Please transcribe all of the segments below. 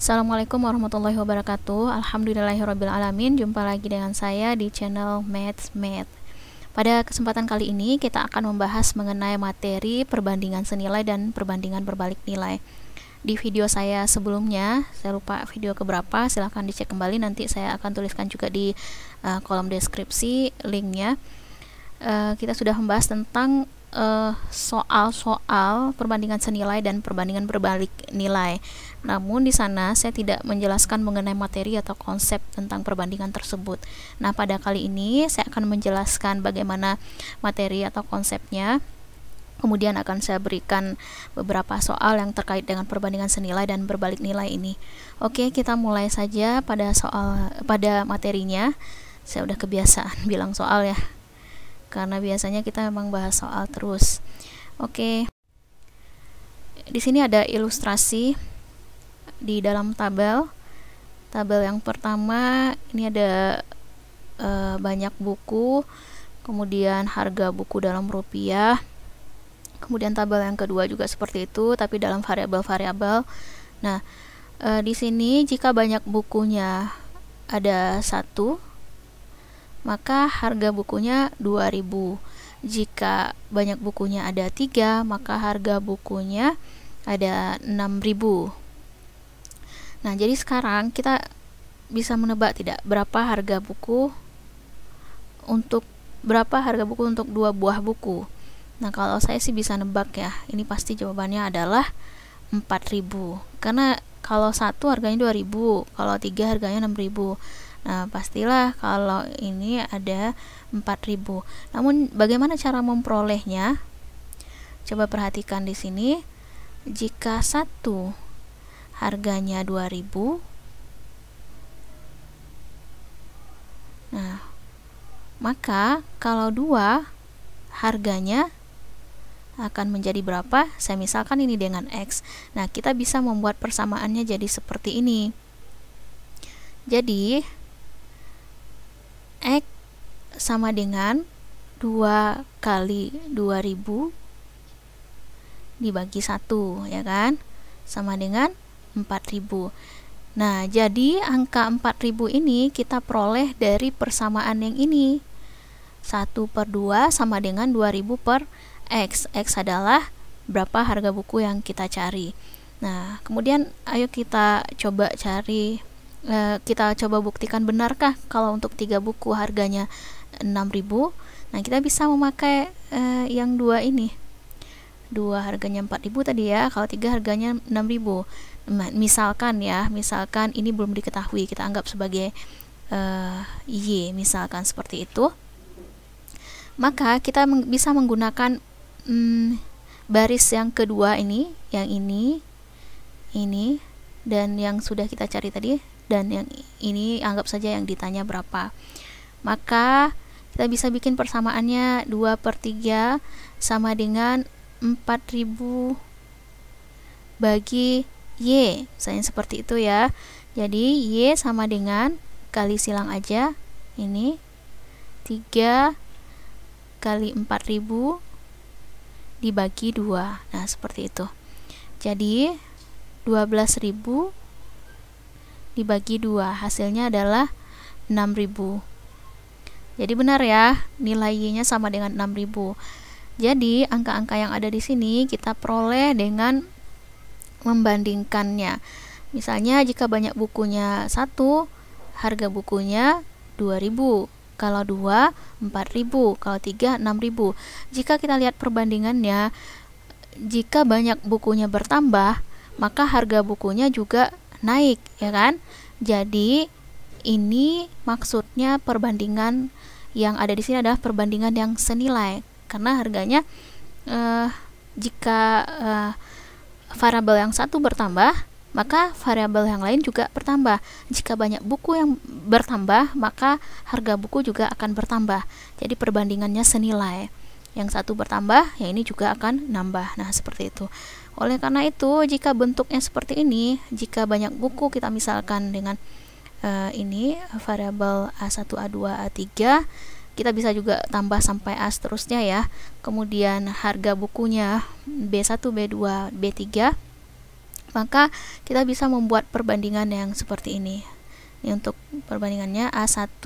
Assalamualaikum warahmatullahi wabarakatuh. Alhamdulillahirrabbilalamin. Jumpa lagi dengan saya di channel Maths Math. Pada kesempatan kali ini kita akan membahas mengenai materi perbandingan senilai dan perbandingan berbalik nilai. Di video saya sebelumnya, saya lupa video keberapa, silahkan dicek kembali, nanti saya akan tuliskan juga di kolom deskripsi linknya. Kita sudah membahas tentang soal-soal perbandingan senilai dan perbandingan berbalik nilai. Namun di sana saya tidak menjelaskan mengenai materi atau konsep tentang perbandingan tersebut. Nah, pada kali ini saya akan menjelaskan bagaimana materi atau konsepnya. Kemudian akan saya berikan beberapa soal yang terkait dengan perbandingan senilai dan berbalik nilai ini. Oke, kita mulai saja pada materinya. Saya udah kebiasaan bilang soal ya, karena biasanya kita memang bahas soal terus. Oke. Di sini ada ilustrasi di dalam tabel. Tabel yang pertama ini ada banyak buku, kemudian harga buku dalam rupiah. Kemudian tabel yang kedua juga seperti itu, tapi dalam variabel-variabel. Nah, di sini jika banyak bukunya ada 1, maka harga bukunya 2000. Jika banyak bukunya ada 3, maka harga bukunya ada 6000. Nah, jadi sekarang kita bisa menebak tidak berapa harga buku untuk 2 buah buku. Nah, kalau saya sih bisa nebak ya, ini pasti jawabannya adalah 4000. Karena kalau 1 harganya 2000, kalau 3 harganya 6000. Nah, pastilah kalau ini ada 4000. Namun bagaimana cara memperolehnya? Coba perhatikan di sini. Jika 1 harganya 2000, nah, maka kalau 2 harganya akan menjadi berapa? Saya misalkan ini dengan X. Nah, kita bisa membuat persamaannya jadi seperti ini. Jadi X sama dengan 2 kali 2000 dibagi 1, ya kan? Sama dengan 4000. Nah, jadi angka 4000 ini kita peroleh dari persamaan yang ini. 1/2 sama dengan 2000 per X. X adalah berapa harga buku yang kita cari. Nah, kemudian ayo kita coba cari, kita coba buktikan benarkah kalau untuk 3 buku harganya 6000. Nah, kita bisa memakai yang 2 ini. 2 harganya 4000 tadi ya, kalau 3 harganya 6000. Misalkan ya, misalkan ini belum diketahui, kita anggap sebagai Y, misalkan seperti itu. Maka kita bisa menggunakan baris yang kedua ini, yang ini, dan yang sudah kita cari tadi, dan yang ini anggap saja yang ditanya berapa. Maka kita bisa bikin persamaannya 2/3 sama dengan 4000 bagi Y, misalnya seperti itu ya. Jadi Y sama dengan, kali silang aja, ini 3 kali 4000 dibagi 2. Nah, seperti itu. Jadi 12000 dibagi 2, hasilnya adalah 6000. Jadi benar ya, nilai Y-nya sama dengan 6000. Jadi angka-angka yang ada di sini kita peroleh dengan membandingkannya. Misalnya jika banyak bukunya 1, harga bukunya 2000. Kalau 2, 4000. Kalau 3, 6000. Jika kita lihat perbandingannya, jika banyak bukunya bertambah, maka harga bukunya juga naik, ya kan? Jadi ini maksudnya perbandingan yang ada di sini adalah perbandingan yang senilai, karena harganya jika variabel yang satu bertambah, maka variabel yang lain juga bertambah. Jika banyak buku yang bertambah, maka harga buku juga akan bertambah. Jadi perbandingannya senilai. Yang satu bertambah, yang ini juga akan nambah. Nah, seperti itu. Oleh karena itu, jika bentuknya seperti ini, jika banyak buku, kita misalkan dengan ini variabel A1, A2, A3, kita bisa juga tambah sampai A seterusnya ya. Kemudian harga bukunya B1, B2, B3, maka kita bisa membuat perbandingan yang seperti ini. Ini untuk perbandingannya A1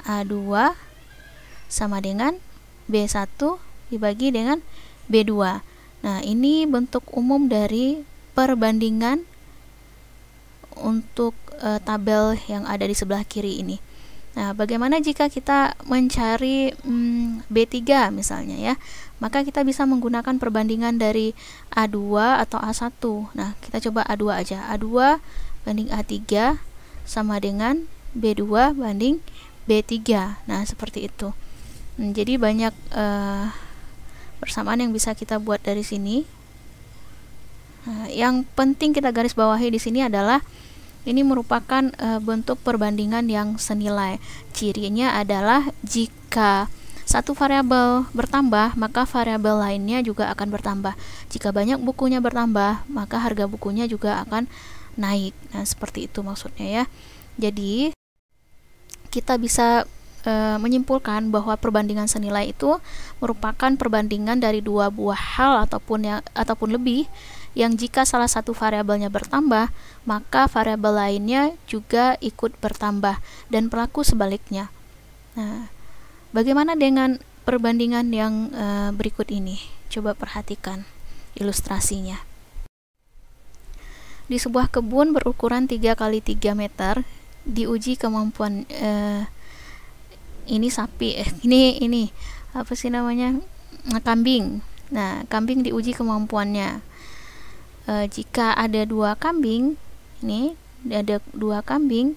A2 sama dengan B1 dibagi dengan B2. Nah, ini bentuk umum dari perbandingan untuk tabel yang ada di sebelah kiri ini. Nah, bagaimana jika kita mencari B3 misalnya ya? Maka kita bisa menggunakan perbandingan dari A2 atau A1. Nah, kita coba A2 aja. A2 banding A3 sama dengan B2 banding B3. Nah, seperti itu. Jadi banyak persamaan yang bisa kita buat dari sini. Nah, yang penting kita garis bawahi di sini adalah ini merupakan bentuk perbandingan yang senilai. Cirinya adalah jika satu variabel bertambah, maka variabel lainnya juga akan bertambah. Jika banyak bukunya bertambah, maka harga bukunya juga akan naik. Nah, seperti itu maksudnya ya. Jadi kita bisa menyimpulkan bahwa perbandingan senilai itu merupakan perbandingan dari dua buah hal ataupun lebih yang jika salah satu variabelnya bertambah, maka variabel lainnya juga ikut bertambah dan berlaku sebaliknya. Nah, bagaimana dengan perbandingan yang berikut ini? Coba perhatikan ilustrasinya. Di sebuah kebun berukuran 3 x 3 meter, diuji kemampuan ini sapi, ini apa sih namanya, kambing. Nah, kambing diuji kemampuannya. Jika ada 2 kambing, ini ada 2 kambing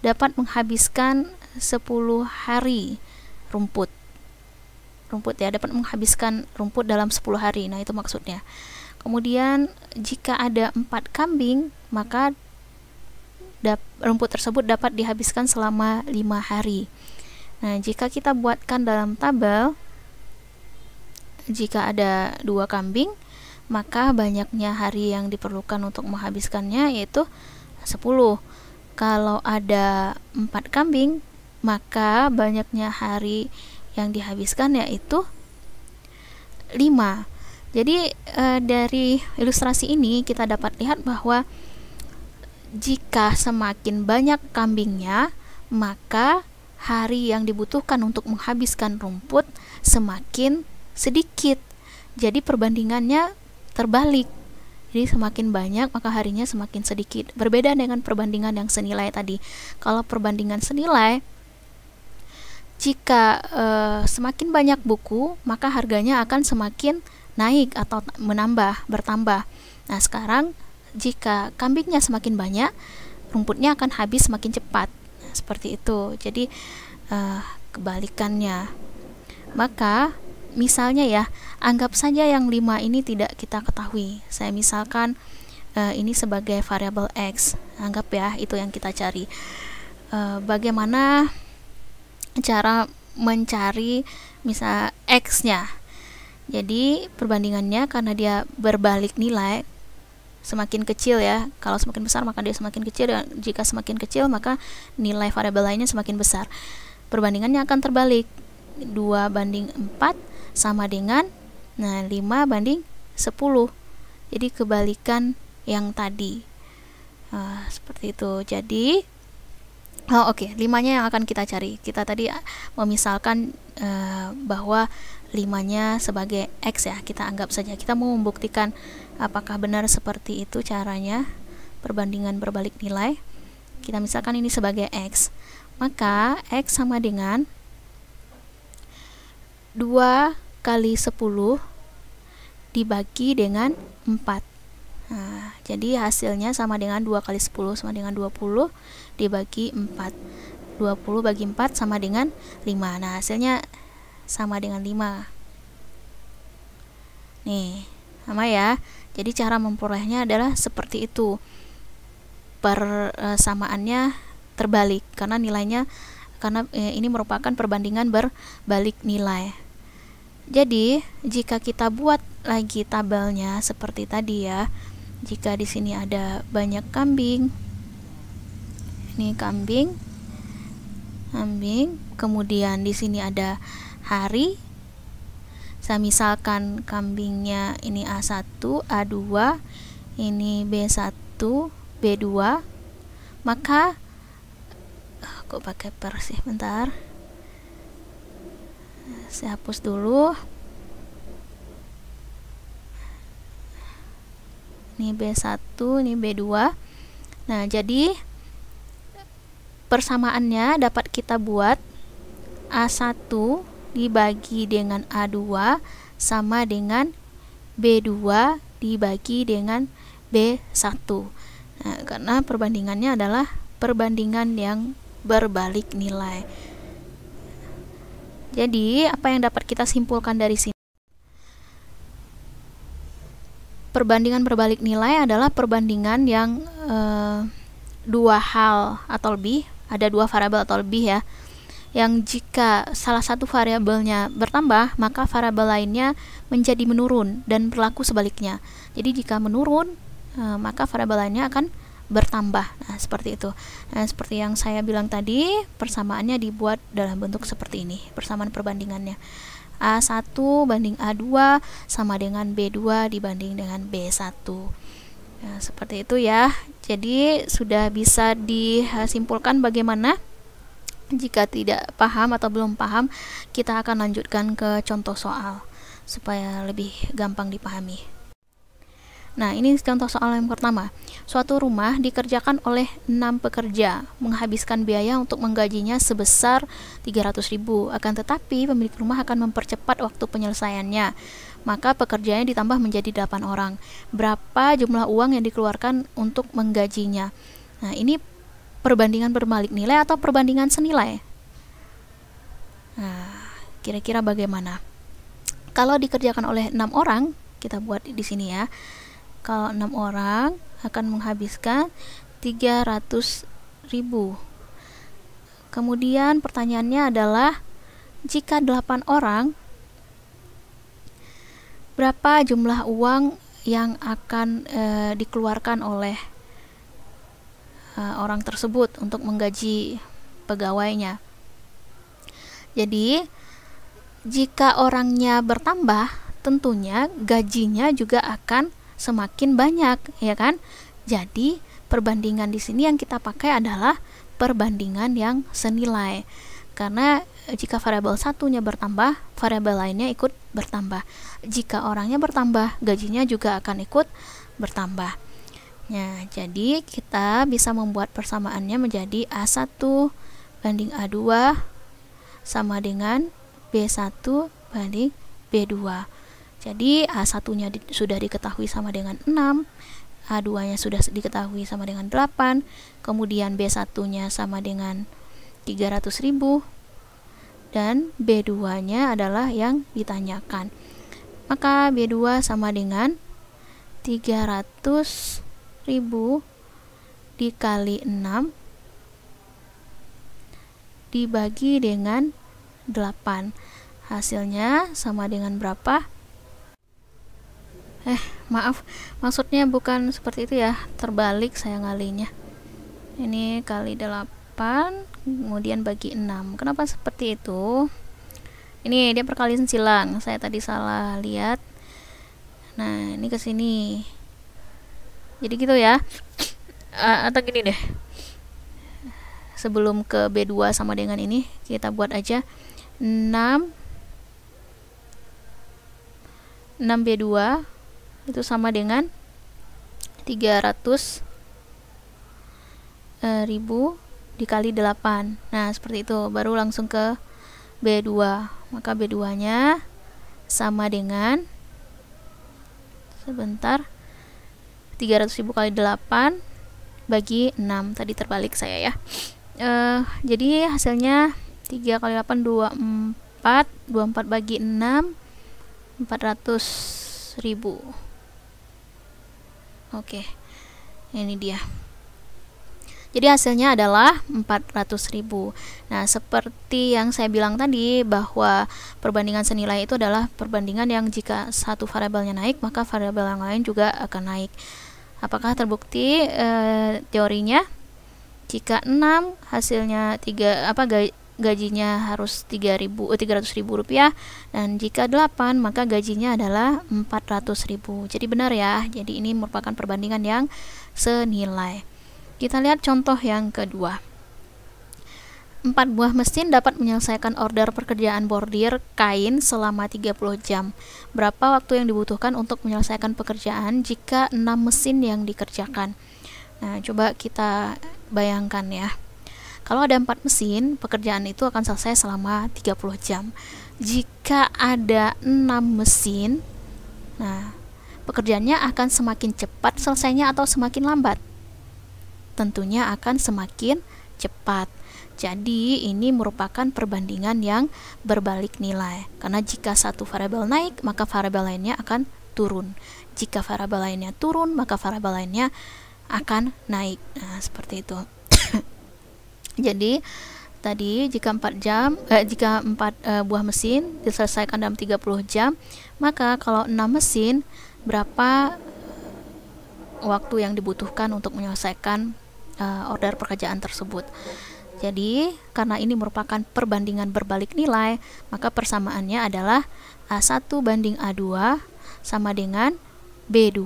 dapat menghabiskan 10 hari rumput ya, dapat menghabiskan rumput dalam 10 hari. Nah, itu maksudnya. Kemudian jika ada 4 kambing, maka rumput tersebut dapat dihabiskan selama 5 hari. Nah, jika kita buatkan dalam tabel, jika ada 2 kambing, maka banyaknya hari yang diperlukan untuk menghabiskannya yaitu 10. Kalau ada 4 kambing, maka banyaknya hari yang dihabiskan yaitu 5. Jadi dari ilustrasi ini kita dapat lihat bahwa jika semakin banyak kambingnya, maka hari yang dibutuhkan untuk menghabiskan rumput semakin sedikit. Jadi perbandingannya terbalik. Jadi semakin banyak maka harinya semakin sedikit. Berbeda dengan perbandingan yang senilai tadi. Kalau perbandingan senilai, jika semakin banyak buku, maka harganya akan semakin naik atau bertambah. Nah, sekarang jika kambingnya semakin banyak, rumputnya akan habis semakin cepat. Seperti itu. Jadi kebalikannya. Maka misalnya ya, anggap saja yang 5 ini tidak kita ketahui. Saya misalkan ini sebagai variabel X. Anggap ya, itu yang kita cari. Bagaimana cara mencari misal X-nya? Jadi perbandingannya karena dia berbalik nilai, semakin kecil ya, kalau semakin besar maka dia semakin kecil, dan jika semakin kecil maka nilai variabel lainnya semakin besar. Perbandingannya akan terbalik, 2 banding 4 sama dengan 5 banding 10. Jadi kebalikan yang tadi. Seperti itu. Jadi oke, 5-nya yang akan kita cari. Kita tadi memisalkan bahwa 5-nya sebagai X ya, kita anggap saja. Kita mau membuktikan apakah benar seperti itu caranya, perbandingan berbalik nilai. Kita misalkan ini sebagai X, maka X sama dengan 2 kali 10 dibagi dengan 4. Nah, jadi hasilnya sama dengan 2 kali 10 sama dengan 20 dibagi 4. 20 bagi 4 sama dengan 5. Nah, hasilnya sama dengan 5. Nih, sama ya. Jadi cara memperolehnya adalah seperti itu. Persamaannya terbalik karena nilainya, karena ini merupakan perbandingan berbalik nilai. Jadi, jika kita buat lagi tabelnya seperti tadi ya. Jika di sini ada banyak kambing. Ini kambing. Kemudian di sini ada hari. Saya misalkan kambingnya ini A1, A2, ini B1, B2, maka kok pakai per sih, bentar, saya hapus dulu. Ini B1, ini B2. Nah, jadi persamaannya dapat kita buat A1 dibagi dengan A2 sama dengan B2 dibagi dengan B1. Nah, karena perbandingannya adalah perbandingan yang berbalik nilai. Jadi, apa yang dapat kita simpulkan dari sini? Perbandingan berbalik nilai adalah perbandingan yang dua hal atau lebih, ada dua variabel atau lebih ya, yang jika salah satu variabelnya bertambah, maka variabel lainnya menjadi menurun, dan berlaku sebaliknya. Jadi jika menurun, maka variabel lainnya akan bertambah. Nah, seperti itu. Nah, seperti yang saya bilang tadi, persamaannya dibuat dalam bentuk seperti ini, persamaan perbandingannya. A1 banding A2 sama dengan B2 dibanding dengan B1. Nah, seperti itu ya. Jadi sudah bisa disimpulkan bagaimana. Jika tidak paham atau belum paham, kita akan lanjutkan ke contoh soal supaya lebih gampang dipahami. Nah, ini contoh soal yang pertama. Suatu rumah dikerjakan oleh 6 pekerja, menghabiskan biaya untuk menggajinya sebesar 300.000. Akan tetapi, pemilik rumah akan mempercepat waktu penyelesaiannya. Maka pekerjanya ditambah menjadi 8 orang. Berapa jumlah uang yang dikeluarkan untuk menggajinya? Nah, ini perbandingan berbalik nilai atau perbandingan senilai? Nah, kira-kira bagaimana? Kalau dikerjakan oleh 6 orang, kita buat di sini ya. Kalau 6 orang akan menghabiskan 300.000. Kemudian pertanyaannya adalah, jika 8 orang, berapa jumlah uang yang akan dikeluarkan oleh orang tersebut untuk menggaji pegawainya? Jadi, jika orangnya bertambah, tentunya gajinya juga akan semakin banyak, ya kan? Jadi, perbandingan di sini yang kita pakai adalah perbandingan yang senilai. Karena jika variabel satunya bertambah, variabel lainnya ikut bertambah. Jika orangnya bertambah, gajinya juga akan ikut bertambah. Nah, jadi kita bisa membuat persamaannya menjadi A1 banding A2 sama dengan B1 banding B2. Jadi A1-nya sudah diketahui sama dengan 6, A2-nya sudah diketahui sama dengan 8, kemudian B1-nya sama dengan 300.000, dan B2-nya adalah yang ditanyakan. Maka B2 sama dengan 300.000 dikali 6 dibagi dengan 8. Hasilnya sama dengan berapa? Maaf, maksudnya bukan seperti itu ya, terbalik saya ngalinya. Ini kali 8 kemudian bagi 6. Kenapa seperti itu? Ini dia perkalian silang, saya tadi salah lihat. Nah, ini ke sini. Jadi gitu ya. Atau gini deh. Sebelum ke B2 sama dengan ini, kita buat aja 6B2 itu sama dengan 300.000 dikali 8. Nah, seperti itu. Baru langsung ke B2. Maka B2 nya sama dengan, sebentar, 300.000 kali 8 bagi 6. Tadi terbalik saya ya. Jadi hasilnya 3 kali 8 24, 24 bagi 6 400.000. Oke, ini dia. Jadi hasilnya adalah 400.000. Nah, seperti yang saya bilang tadi, bahwa perbandingan senilai itu adalah perbandingan yang jika satu variabelnya naik, maka variabel yang lain juga akan naik. Apakah terbukti teorinya? Jika 6 hasilnya gajinya harus 300.000 rupiah, dan jika 8 maka gajinya adalah 400.000. Jadi benar ya, jadi ini merupakan perbandingan yang senilai. Kita lihat contoh yang kedua. 4 buah mesin dapat menyelesaikan order pekerjaan bordir kain selama 30 jam. Berapa waktu yang dibutuhkan untuk menyelesaikan pekerjaan jika 6 mesin yang dikerjakan? Nah, coba kita bayangkan ya. Kalau ada 4 mesin, pekerjaan itu akan selesai selama 30 jam. Jika ada 6 mesin, nah, pekerjaannya akan semakin cepat selesainya atau semakin lambat? Tentunya akan semakin cepat. Jadi ini merupakan perbandingan yang berbalik nilai. Karena jika satu variabel naik, maka variabel lainnya akan turun. Jika variabel lainnya turun, maka variabel lainnya akan naik. Nah, seperti itu. Jadi tadi jika 4 buah mesin diselesaikan dalam 30 jam, maka kalau 6 mesin, berapa waktu yang dibutuhkan untuk menyelesaikan order pekerjaan tersebut? Jadi karena ini merupakan perbandingan berbalik nilai, maka persamaannya adalah A1 banding A2 sama dengan B2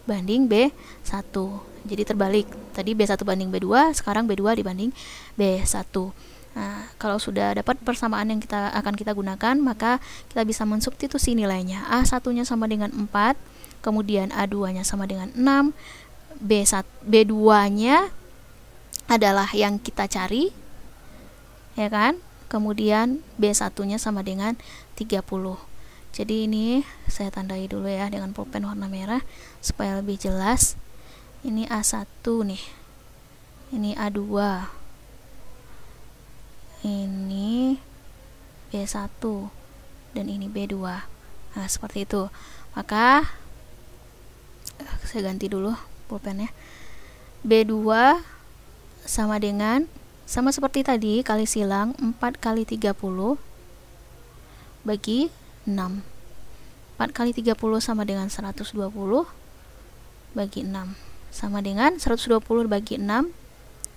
banding B1. Jadi terbalik, tadi B1 banding B2, sekarang B2 dibanding B1. Nah, kalau sudah dapat persamaan yang akan kita gunakan, maka kita bisa mensubstitusi nilainya. A1-nya sama dengan 4, kemudian A2-nya sama dengan 6, B2-nya adalah yang kita cari, ya kan? Kemudian B1-nya sama dengan 30. Jadi ini saya tandai dulu ya dengan pulpen warna merah supaya lebih jelas. Ini A1 nih, ini A2, ini B1, dan ini B2. Nah, seperti itu. Maka saya ganti dulu pulpennya. B2 sama dengan, sama seperti tadi, kali silang 4 kali 30 bagi 6. 4 kali 30 sama dengan 120 bagi 6. Sama dengan 120 bagi 6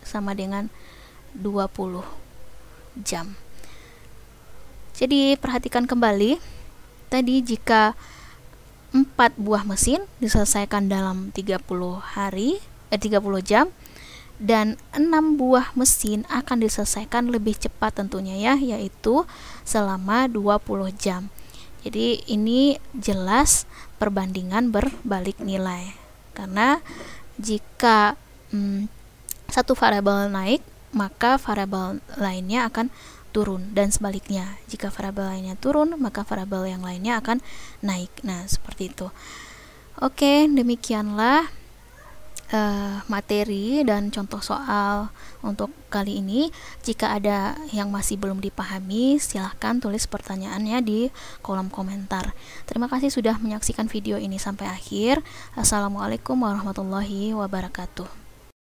sama dengan 20 jam. Jadi perhatikan kembali, tadi jika 4 buah mesin diselesaikan dalam 30 jam, dan 6 buah mesin akan diselesaikan lebih cepat tentunya ya, yaitu selama 20 jam. Jadi ini jelas perbandingan berbalik nilai. Karena jika satu variabel naik, maka variabel lainnya akan turun, dan sebaliknya, jika variabel lainnya turun, maka variabel yang lainnya akan naik. Nah, seperti itu. Oke, demikianlah materi dan contoh soal untuk kali ini. Jika ada yang masih belum dipahami, silahkan tulis pertanyaannya di kolom komentar. Terima kasih sudah menyaksikan video ini sampai akhir. Assalamualaikum warahmatullahi wabarakatuh.